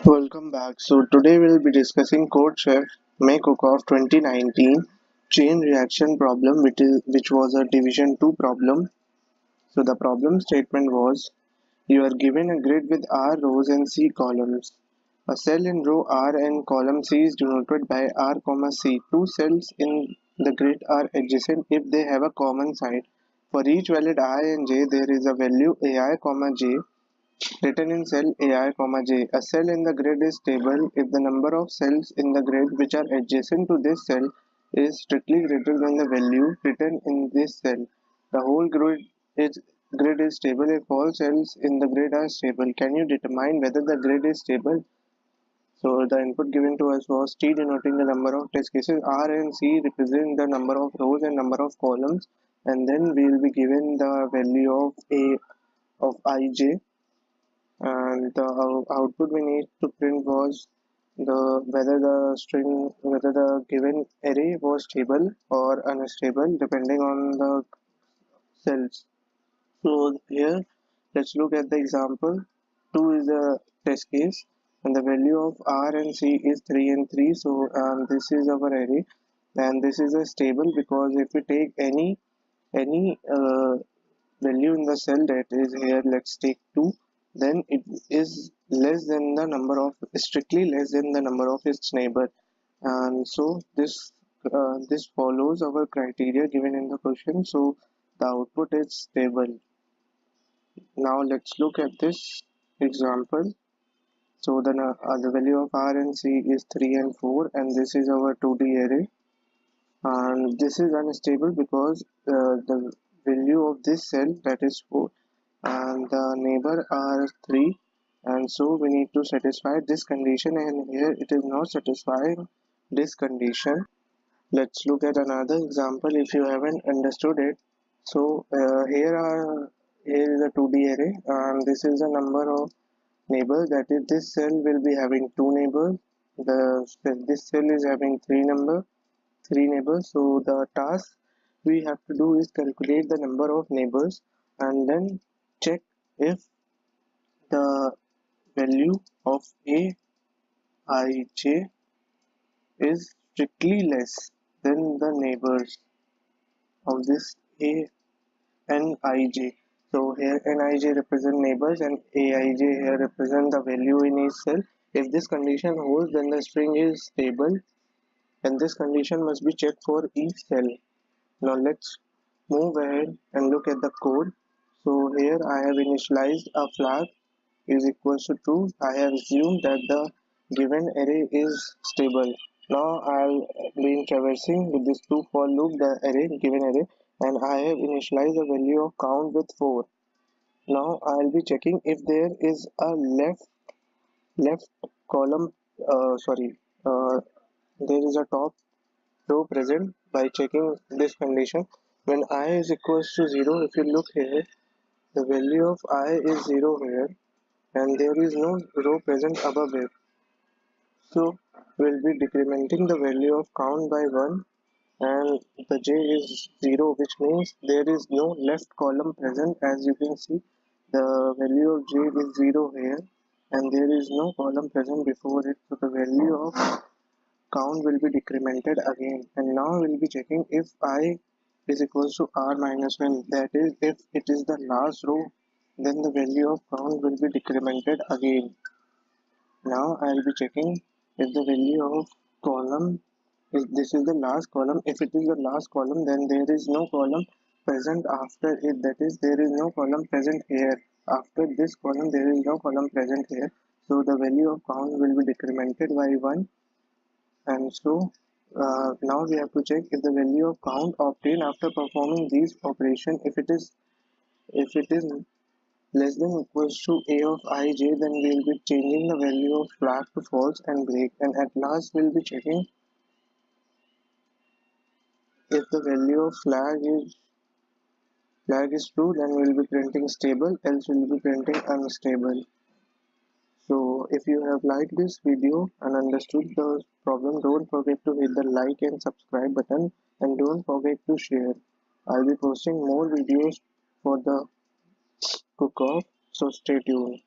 Welcome back. So today we'll be discussing CodeChef May Cook-Off 2019 chain reaction problem, which was a division 2 problem. So the problem statement was: you are given a grid with R rows and C columns. A cell in row R and column C is denoted by R, C. Two cells in the grid are adjacent if they have a common side. For each valid I and j, there is a value ai, j written in cell ai, j. A cell in the grid is stable if the number of cells in the grid which are adjacent to this cell is strictly greater than the value written in this cell. The whole grid is stable if all cells in the grid are stable. Can you determine whether the grid is stable? So the input given to us was T, denoting the number of test cases. R and C represent the number of rows and number of columns, and then we will be given the value of A of ij, and the output we need to print was whether the given array was stable or unstable depending on the cells. So here let's look at the example. 2 is the test case and the value of R and C is 3 and 3. So this is our array, and this is a stable because if we take any value in the cell that is here, let's take 2, then it is less than the number of strictly less than the number of its neighbor, and so this follows our criteria given in the question. So the output is stable. Now let's look at this example. So the value of R and C is 3 and 4, and this is our 2D array, and this is unstable because the value of this cell, that is 4, and the neighbor are 3, and so we need to satisfy this condition, and here it is not satisfying this condition. Let's look at another example if you haven't understood it. So here is a 2D array, and this is the number of neighbors, that is this cell will be having 2 neighbors, this cell is having 3 neighbors. So the task we have to do is calculate the number of neighbors and then check if the value of aij is strictly less than the neighbors of this a and ij. So here nij represent neighbors and aij here represent the value in each cell. If this condition holds, then the string is stable, and this condition must be checked for each cell. Now let's move ahead and look at the code. So here I have initialized a flag is equals to true. I have assumed that the given array is stable. Now I'll be traversing with this to for loop the given array, and I have initialized the value of count with 4. Now I'll be checking if there is a left column sorry there is a top row present by checking this condition. When I is equals to 0, if you look here, the value of I is 0 here, and there is no row present above it. So we'll be decrementing the value of count by 1, and the j is 0, which means there is no left column present. As you can see, the value of j is 0 here, and there is no column present before it. So the value of count will be decremented again, and now we'll be checking if I is equals to r minus 1, that is if it is the last row, then the value of count will be decremented again. Now I'll be checking if the value of column is this is the last column. If it is the last column, then there is no column present after it, that is there is no column present here. After this column there is no column present here, so the value of count will be decremented by 1. And so now we have to check if the value of count obtained after performing these operations, if it is less than or equals to a of ij, then we will be changing the value of flag to false and break. And at last we'll be checking if the value of flag is true, then we'll be printing stable, else we'll be printing unstable. So if you have liked this video and understood the problem, don't forget to hit the like and subscribe button, and don't forget to share. I'll be posting more videos for the cook off, so stay tuned.